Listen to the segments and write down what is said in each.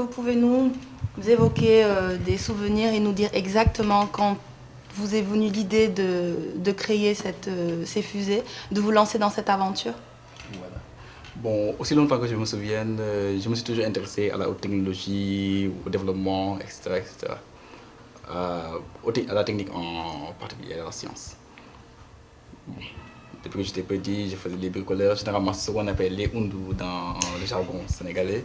vous pouvez nous évoquer des souvenirs et nous dire exactement quand vous est venue l'idée de créer ces fusées, de vous lancer dans cette aventure? Voilà. Bon, aussi longtemps que je me souvienne, je me suis toujours intéressé à la haute technologie, au développement, etc., etc. À la technique en particulier, à la science. Bon. Depuis que j'étais petit, je faisais des bricoleurs, généralement ce qu'on appelle les Oundou dans le jargon sénégalais.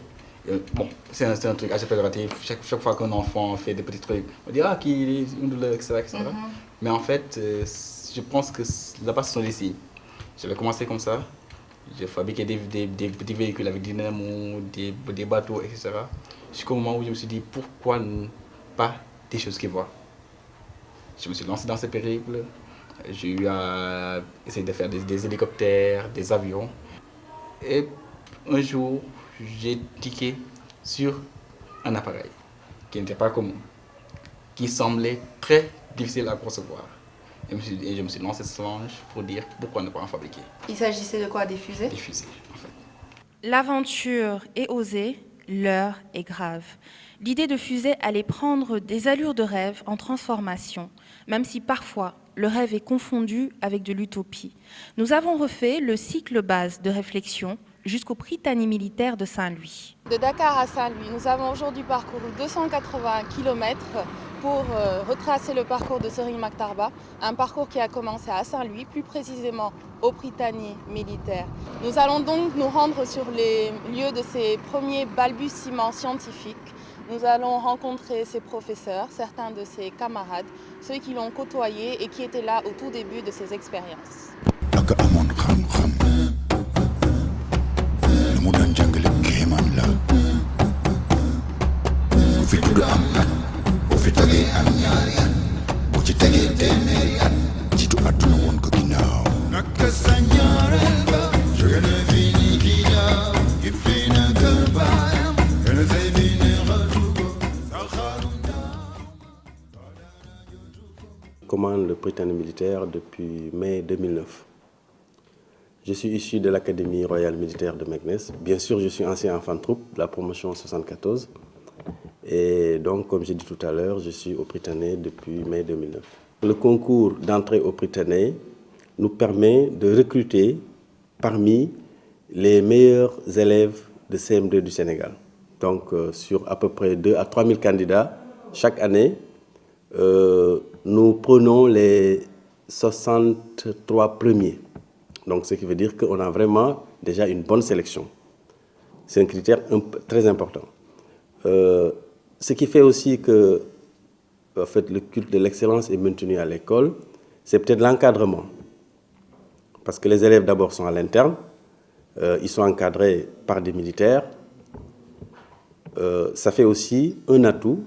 Bon, c'est un truc assez péjoratif. Chaque fois qu'un enfant fait des petits trucs, on dit ah, qui est Oundou, etc., etc. Mais en fait, je pense que la base sont ici. J'avais commencé comme ça. J'ai fabriqué des petits véhicules avec dynamo, des bateaux, etc. Jusqu'au moment où je me suis dit pourquoi pas des choses qui voient. Je me suis lancé dans ce périple. J'ai eu à essayer de faire des hélicoptères, des avions. Et un jour, j'ai tiqué sur un appareil qui n'était pas commun, qui semblait très difficile à concevoir. Et je me suis lancé ce challenge pour dire pourquoi ne pas en fabriquer. Il s'agissait de quoi? Des fusées? Des fusées, en fait. L'aventure est osée, l'heure est grave. L'idée de fusée allait prendre des allures de rêve en transformation, même si parfois le rêve est confondu avec de l'utopie. Nous avons refait le cycle base de réflexion jusqu'au Prytanée militaire de Saint-Louis. De Dakar à Saint-Louis, nous avons aujourd'hui parcouru 280 km pour retracer le parcours de Serigne Maktarba, un parcours qui a commencé à Saint-Louis, plus précisément au Prytanée militaire. Nous allons donc nous rendre sur les lieux de ces premiers balbutiements scientifiques. Nous allons rencontrer ses professeurs, certains de ses camarades, ceux qui l'ont côtoyé et qui étaient là au tout début de ses expériences. Commande le Prytanée militaire depuis mai 2009. Je suis issu de l'Académie royale militaire de Meknès. Bien sûr, je suis ancien enfant de troupe de la promotion 74. Et donc, comme j'ai dit tout à l'heure, je suis au Prytanée depuis mai 2009. Le concours d'entrée au Prytanée nous permet de recruter parmi les meilleurs élèves de CM2 du Sénégal. Donc, sur à peu près 2 à 3 000 candidats chaque année, nous prenons les 63 premiers. Donc, ce qui veut dire qu'on a vraiment déjà une bonne sélection. C'est un critère très important. Ce qui fait aussi que en fait, le culte de l'excellence est maintenu à l'école, c'est peut-être l'encadrement. Parce que les élèves d'abord sont à l'interne, ils sont encadrés par des militaires. Ça fait aussi un atout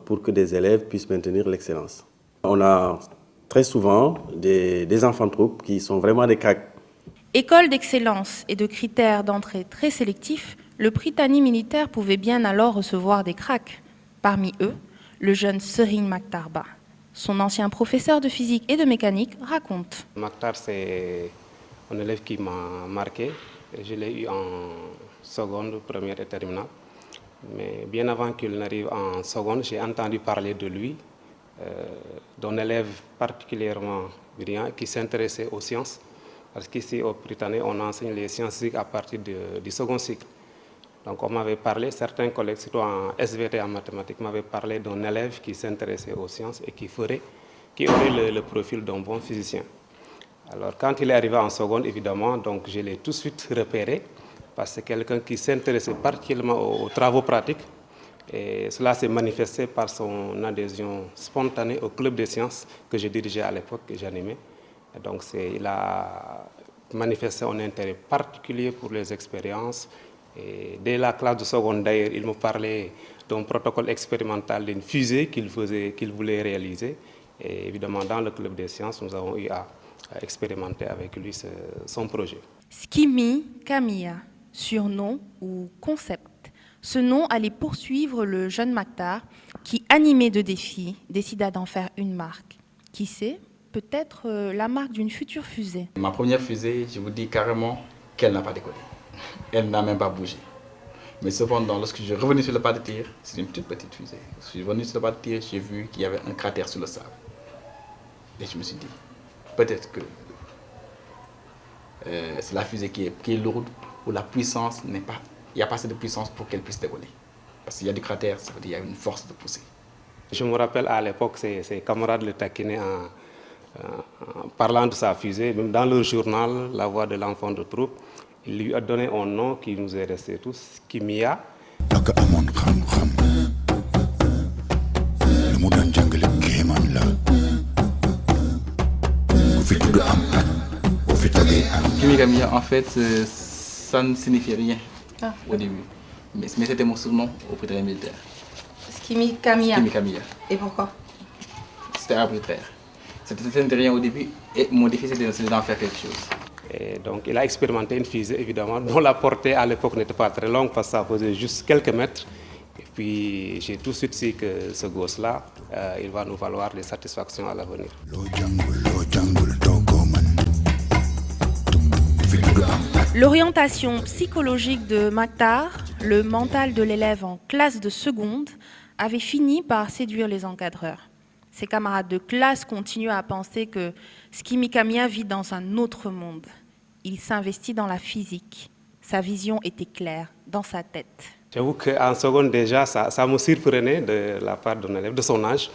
pour que des élèves puissent maintenir l'excellence. On a très souvent des enfants de troupe qui sont vraiment des cracks. École d'excellence et de critères d'entrée très sélectifs, le Prytanée militaire pouvait bien alors recevoir des cracks. Parmi eux, le jeune Serigne Maktarba. Son ancien professeur de physique et de mécanique raconte. Maktar, c'est un élève qui m'a marqué. Je l'ai eu en seconde, première et terminale. Mais bien avant qu'il n'arrive en seconde, j'ai entendu parler de lui, d'un élève particulièrement brillant qui s'intéressait aux sciences. Parce qu'ici au Prytanée, on enseigne les scientifiques à partir du second cycle. Donc on m'avait parlé, certains collègues, surtout en SVT en mathématiques, m'avaient parlé d'un élève qui s'intéressait aux sciences et qui aurait le profil d'un bon physicien. Alors quand il est arrivé en seconde, évidemment, donc je l'ai tout de suite repéré, parce que c'est quelqu'un qui s'intéressait particulièrement aux travaux pratiques. Et cela s'est manifesté par son adhésion spontanée au club des sciences que je dirigeais à l'époque, que j'animais. Donc il a manifesté un intérêt particulier pour les expériences. Et dès la classe de seconde, d'ailleurs, il me parlait d'un protocole expérimental d'une fusée qu'il voulait réaliser. Et évidemment, dans le club des sciences, nous avons eu à expérimenter avec lui son projet. Skimi Camilla, surnom ou concept. Ce nom allait poursuivre le jeune Maktar qui, animé de défis, décida d'en faire une marque. Qui sait, peut-être la marque d'une future fusée. Ma première fusée, je vous dis carrément qu'elle n'a pas décollé. Elle n'a même pas bougé. Mais cependant, lorsque je suis revenu sur le pas de tir, c'est une toute petite fusée. Lorsque je suis revenu sur le pas de tir, j'ai vu qu'il y avait un cratère sur le sable. Et je me suis dit, peut-être que c'est la fusée qui est lourde, où la puissance n'est pas... Il n'y a pas assez de puissance pour qu'elle puisse décoller. Parce qu'il y a du cratère, ça veut dire qu'il y a une force de poussée. Je me rappelle à l'époque, ses camarades le taquinaient en parlant de sa fusée. Même dans le journal, La Voix de l'enfant de troupe, il lui a donné un nom qui nous est resté tous, Kimia. Kimia, en fait, ça ne signifie rien au début. Mais c'était mon surnom au Prytanée militaire. Skimi Kamia. Et pourquoi? C'était arbitraire. C'était rien au début et mon défi c'était d'en faire quelque chose. Et donc il a expérimenté une fusée évidemment dont la portée à l'époque n'était pas très longue parce que ça faisait juste quelques mètres. Et puis j'ai tout de suite su que ce gosse-là, il va nous valoir des satisfactions à l'avenir. L'orientation psychologique de Mactar, le mental de l'élève en classe de seconde, avait fini par séduire les encadreurs. Ses camarades de classe continuent à penser que Skimi Kamia vit dans un autre monde. Il s'investit dans la physique. Sa vision était claire dans sa tête. J'avoue qu'en seconde déjà, ça me surprenait de la part d'un élève de son âge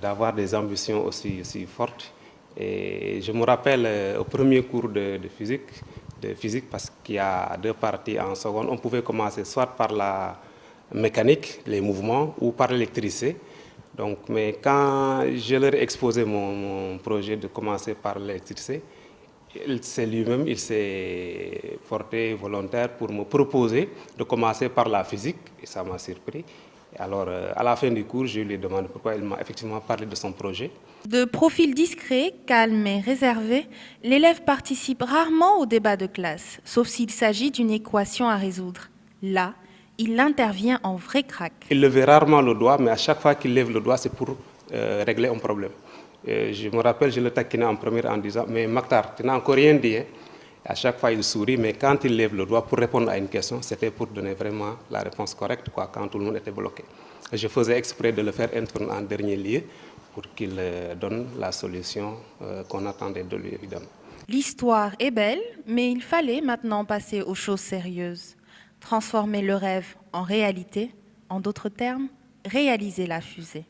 d'avoir des ambitions aussi fortes. Et je me rappelle au premier cours de physique, parce qu'il y a deux parties en seconde, on pouvait commencer soit par la mécanique, les mouvements, ou par l'électricité. Donc, mais quand je leur ai exposé mon projet de commencer par l'électricité, il s'est porté volontaire pour me proposer de commencer par la physique, et ça m'a surpris. Alors, à la fin du cours, je lui ai demandé pourquoi il m'a effectivement parlé de son projet. De profil discret, calme et réservé, l'élève participe rarement au débat de classe, sauf s'il s'agit d'une équation à résoudre. Là, il intervient en vrai crack. Il levait rarement le doigt, mais à chaque fois qu'il lève le doigt, c'est pour régler un problème. Je me rappelle, je le taquinais en première en disant « Mais Mactar, tu n'as encore rien dit. Hein? » À chaque fois, il sourit, mais quand il lève le doigt pour répondre à une question, c'était pour donner vraiment la réponse correcte, quand tout le monde était bloqué. Je faisais exprès de le faire intervenir en dernier lieu pour qu'il donne la solution qu'on attendait de lui, évidemment. L'histoire est belle, mais il fallait maintenant passer aux choses sérieuses. Transformer le rêve en réalité, en d'autres termes, réaliser la fusée.